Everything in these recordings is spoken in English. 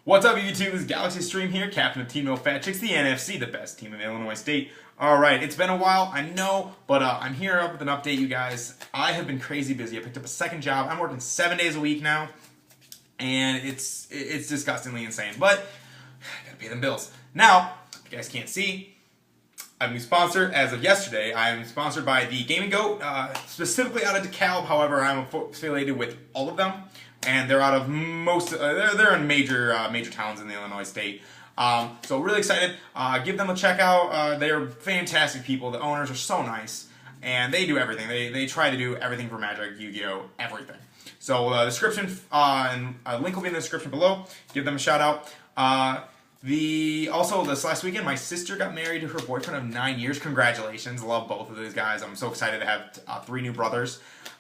What's up, YouTube? This is Galaxy Stream here, captain of Team No Fat Chicks, the NFC, the best team in Illinois State. Alright, it's been a while, I know, but I'm here with an update, you guys. I have been crazy busy. I picked up a second job. I'm working 7 days a week now, and it's disgustingly insane, but I gotta pay them bills. Now, if you guys can't see, I'm a new sponsor. As of yesterday, I am sponsored by the Gaming Goat, specifically out of DeKalb. However, I'm affiliated with all of them. And they're out of they're in major towns in the Illinois state. So really excited. Give them a check out. They're fantastic people. The owners are so nice, and they do everything. They try to do everything for Magic, Yu-Gi-Oh, everything. So description and a link will be in the description below. Give them a shout out. Also this last weekend, my sister got married to her boyfriend of 9 years. Congratulations! Love both of these guys. I'm so excited to have 3 new brothers.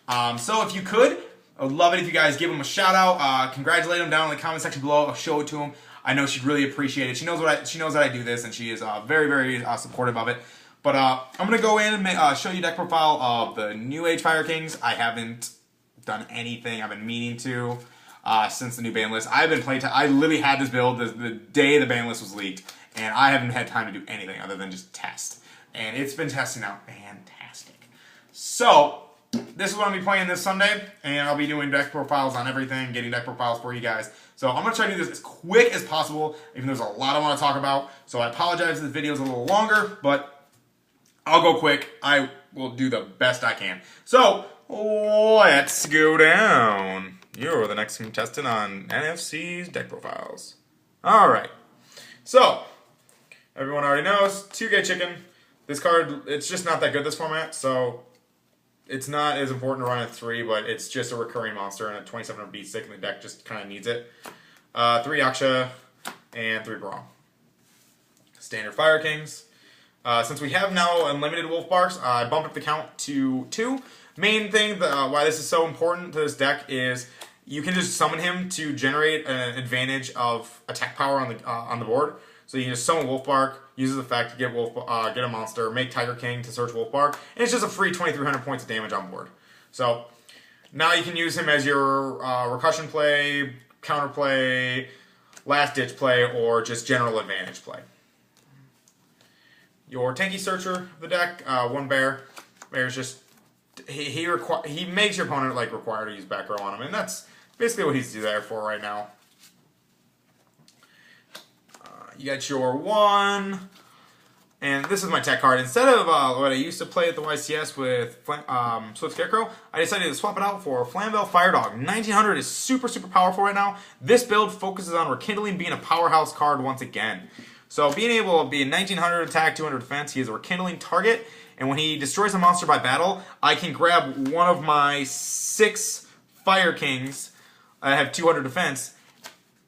So if you could. I would love it if you guys give them a shout out, congratulate them down in the comment section below. I'll show it to them. I know she'd really appreciate it. She knows that I do this, and she is very supportive of it. But I'm gonna go in and show you deck profile of the New Age Fire Kings. I haven't done anything. I've been meaning to since the new ban list. I've been playing. I literally had this build the day the ban list was leaked, and I haven't had time to do anything other than just test. And it's been testing out fantastic. So. This is what I'm going to be playing this Sunday, and I'll be doing deck profiles on everything, getting deck profiles for you guys. So I'm going to try to do this as quick as possible, even though there's a lot I want to talk about. So I apologize if this video is a little longer, but I'll go quick. I will do the best I can. So let's go down. You're the next contestant on NFC's deck profiles. Alright, so everyone already knows, 2K Chicken. This card, it's just not that good this format, so... It's not as important to run at 3, but it's just a recurring monster, and a 27 beat stick in the deck just kind of needs it. 3 Yaksha and 3 Brawl. Standard Fire Kings. Since we have now unlimited Wolfbarks, I bumped up the count to 2. Main thing why this is so important to this deck is you can just summon him to generate an advantage of attack power on the board. So you can just summon Wolfbark, use his effect to get a monster, make Tiger King to search Wolfbark, and it's just a free 2,300 points of damage on board. So now you can use him as your recussion play, counter play, last ditch play, or just general advantage play. Your tanky searcher of the deck, 1 bear. Bear's just he makes your opponent like require to use back row on him, and that's basically what he's there for right now. You got your 1, and this is my tech card. Instead of what I used to play at the YCS with Swift Scarecrow, I decided to swap it out for Flamvell Fire Dog. 1900 is super powerful right now. This build focuses on Rekindling being a powerhouse card once again. So being able to be a 1900 attack, 200 defense, he is a Rekindling target, and when he destroys a monster by battle, I can grab one of my 6 Fire Kings. I have 200 defense.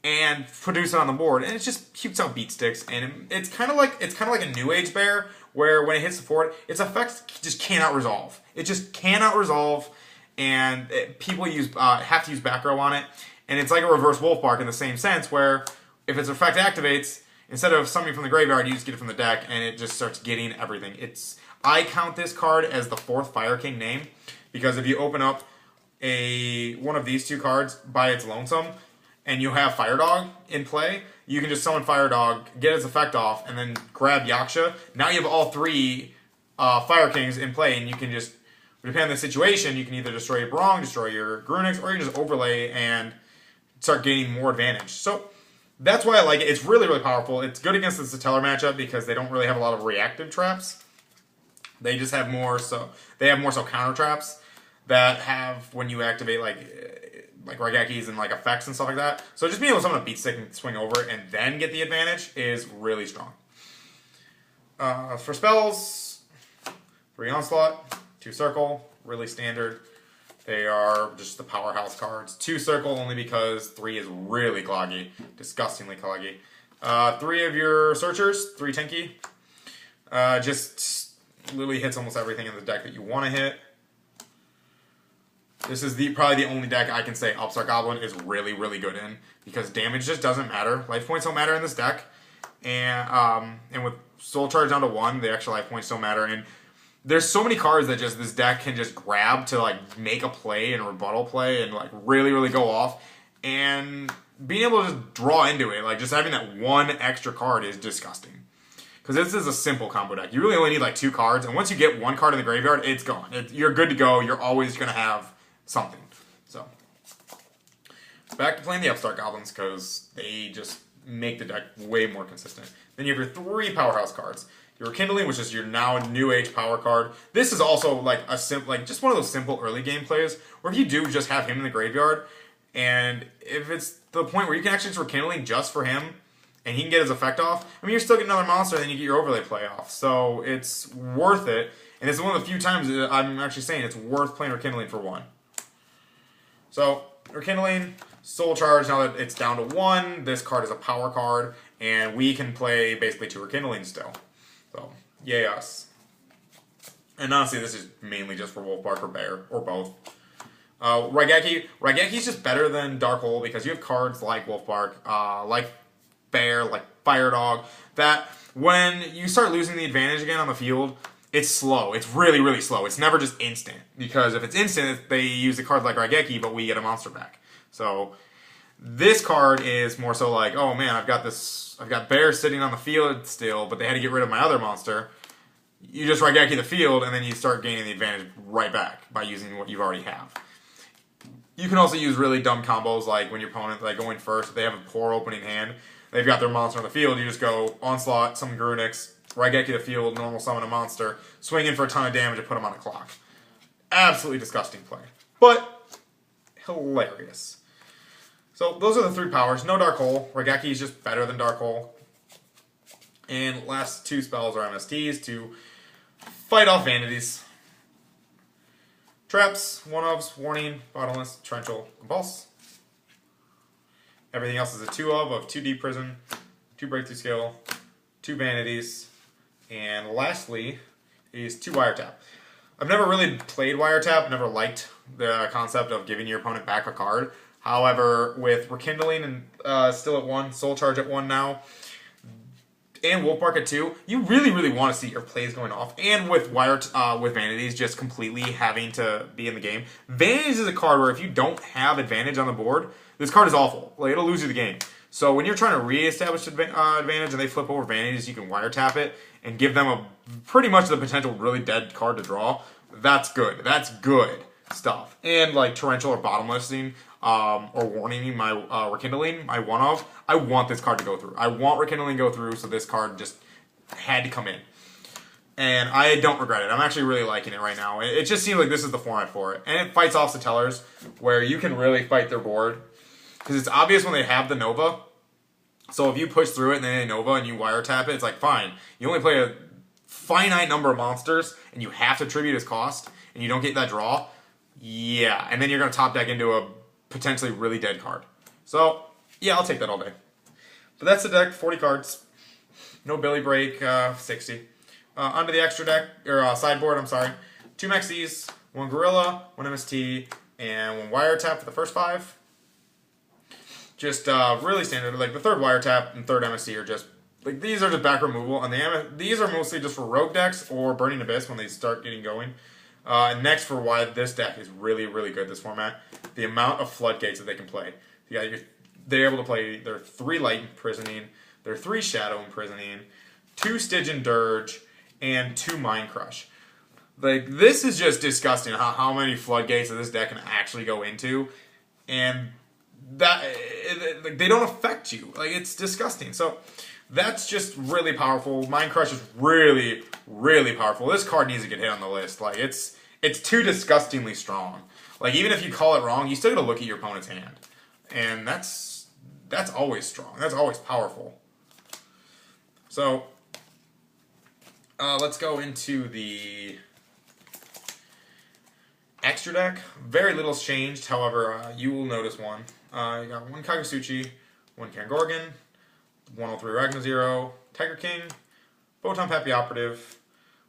And produce it on the board, and it just shoots out beat sticks, and it's kind of like a New Age Bear, where when it hits the fort, its effects just cannot resolve. It just cannot resolve, and people have to use back row on it, and it's like a reverse Wolfbark in the same sense, where if its effect activates, instead of summoning from the graveyard, you just get it from the deck, and it just starts getting everything. I count this card as the 4th Fire King name, because if you open up one of these 2 cards by its lonesome, and you have Fire Dog in play, you can just summon Fire Dog, get its effect off, and then grab Yaksha. Now you have all 3 Fire Kings in play, and you can just, depending on the situation, you can either destroy your Brong, destroy your Grunix, or you can just overlay and start gaining more advantage. So that's why I like it. It's really powerful. It's good against the Satellar matchup because they don't really have a lot of reactive traps. They just have more so counter traps that have, when you activate like Raigekis and like effects and stuff like that. So just being able to summon a beat stick and swing over it and then get the advantage is really strong. For spells, 3 Onslaught, 2 Circle, really standard. They are just the powerhouse cards. 2 Circle only because 3 is really cloggy, disgustingly cloggy. 3 of your Searchers, 3 Tenki. Just literally hits almost everything in the deck that you want to hit. This is probably the only deck I can say Upstart Goblin is really good in, because damage just doesn't matter. Life points don't matter in this deck, and with Soul Charge down to 1, the extra life points don't matter. And there's so many cards that just this deck can just grab to like make a play and rebuttal play and like really go off. And being able to just draw into it, like just having that one extra card is disgusting. Because this is a simple combo deck. You really only need like 2 cards, and once you get 1 card in the graveyard, it's gone. You're good to go. You're always going to have something. So, back to playing the Upstart Goblins, because they just make the deck way more consistent. Then you have your 3 powerhouse cards. Your Rekindling, which is your now new age power card. This is also like a just one of those simple early game plays, where if you do just have him in the graveyard, and if it's the point where you can actually just Rekindling just for him, and he can get his effect off, I mean, you're still getting another monster, and then you get your overlay play off. So it's worth it. And it's one of the few times that I'm actually saying it's worth playing Rekindling for 1. So, Rekindling, Soul Charge, now that it's down to 1, this card is a power card, and we can play basically 2 Rekindling still. So, yay us. And honestly, this is mainly just for Wolfbark or Bear, or both. Raigeki's just better than Dark Hole because you have cards like Wolfbark, like Bear, like Fire Dog, that when you start losing the advantage again on the field, it's slow. It's really, really slow. It's never just instant. Because if it's instant, they use a card like Raigeki, but we get a monster back. So this card is more so like, oh man, I've got Bear sitting on the field still, but they had to get rid of my other monster. You just Raigeki the field, and then you start gaining the advantage right back by using what you already have. You can also use really dumb combos like when your opponent, like going first, if they have a poor opening hand, they've got their monster on the field, you just go Onslaught, summon Grunix, Raigeki the field, normal summon a monster, swing in for a ton of damage and put them on a clock. Absolutely disgusting play. But hilarious. So those are the 3 powers. No Dark Hole. Raigeki is just better than Dark Hole. And last 2 spells are MSTs to fight off vanities. Traps, 1-ofs, Warning, Bottomless, Torrential, Compulse. Everything else is a 2-of 2 Deep Prison, 2 Breakthrough Skill, 2 Vanities, and lastly is 2 Wiretap. I've never really played Wiretap, never liked the concept of giving your opponent back a card. However, with Rekindling and still at 1, Soul Charge at 1 now, and Wolfbark at 2, you really, really want to see your plays going off. And with with Vanities just completely having to be in the game. Vanities is a card where if you don't have advantage on the board, this card is awful. Like, it'll lose you the game. So when you're trying to re-establish advantage and they flip over Vanities, you can Wiretap it and give them a pretty much the potential really dead card to draw. That's good. That's good stuff. And like Torrential or Bottomlessing or Warning my Rekindling, my 1-of, I want this card to go through. I want Rekindling to go through, so this card just had to come in. And I don't regret it. I'm actually really liking it right now. It just seems like this is the format for it. And it fights off Satellars, where you can really fight their board. Because it's obvious when they have the Nova. So if you push through it and then they Nova and you Wiretap it, it's like, fine. You only play a finite number of monsters, and you have to tribute as cost, and you don't get that draw. Yeah, and then you're going to top deck into a potentially really dead card. So, yeah, I'll take that all day. But that's the deck, 40 cards. No Billy Break, 60. Onto the extra deck, or sideboard, I'm sorry. 2 Mexies, 1 Gorilla, 1 MST, and 1 Wiretap for the first 5. Just really standard. Like the 3rd Wiretap and 3rd MST are just, like, these are just back removal. And these are mostly just for Rogue decks or Burning Abyss when they start getting going. And next for why this deck is really, really good, this format, the amount of floodgates that they can play. They're able to play their 3 Light Imprisoning, their 3 Shadow Imprisoning, 2 Stygian Dirge, and 2 Mind Crush. Like, this is just disgusting how many floodgates that this deck can actually go into. And that, like, they don't affect you. Like, it's disgusting. So that's just really powerful. Mind Crush is really, really powerful. This card needs to get hit on the list. Like, it's too disgustingly strong. Like, even if you call it wrong, you still gotta look at your opponent's hand. And that's always strong. That's always powerful. So, let's go into the extra deck. Very little's changed. However, you will notice one. You got 1 Kagasuchi, 1 Kangorgan, 103 Ragnazero, Tiger King, Photon Pappy Operative,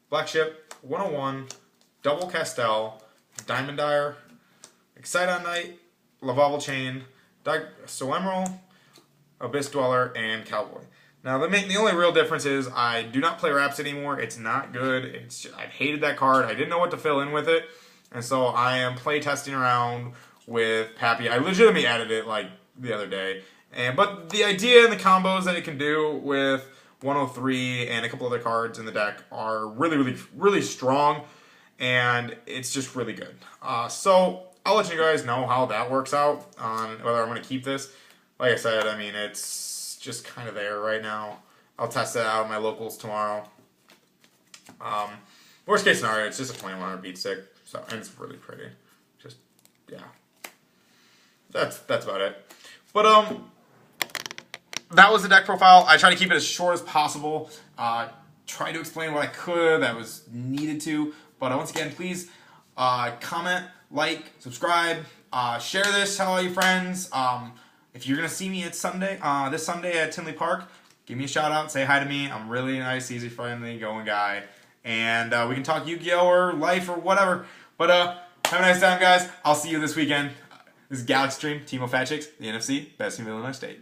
Black Ship, 101, Double Castel, Diamond Dire, Exciton Knight, Lavalval Chain, Soemmerl, Abyss Dweller, and Cowboy. Now, the only real difference is I do not play Rhapsody anymore. It's not good. I've hated that card. I didn't know what to fill in with it. And so I am play testing around with Pappy. I legitimately added it like the other day. But the idea and the combos that it can do with 103 and a couple other cards in the deck are really, really, really strong, and it's just really good. So I'll let you guys know how that works out on whether I'm going to keep this. Like I said, I mean, it's just kind of there right now. I'll test it out at my locals tomorrow. Worst case scenario, it's just a 2100 beat stick, so, and it's really pretty. Just, yeah. That's about it. But, that was the deck profile. I try to keep it as short as possible. Try to explain what I could that was needed to. But once again, please comment, like, subscribe, share this, tell all your friends. If you're going to see me at Sunday, this Sunday at Tinley Park, give me a shout out, say hi to me. I'm really nice, easy, friendly, going guy. And we can talk Yu-Gi-Oh! Or life or whatever. But have a nice time, guys. I'll see you this weekend. This is Galaxy Stream, Team of Fat Chicks, the NFC, best team in Illinois State.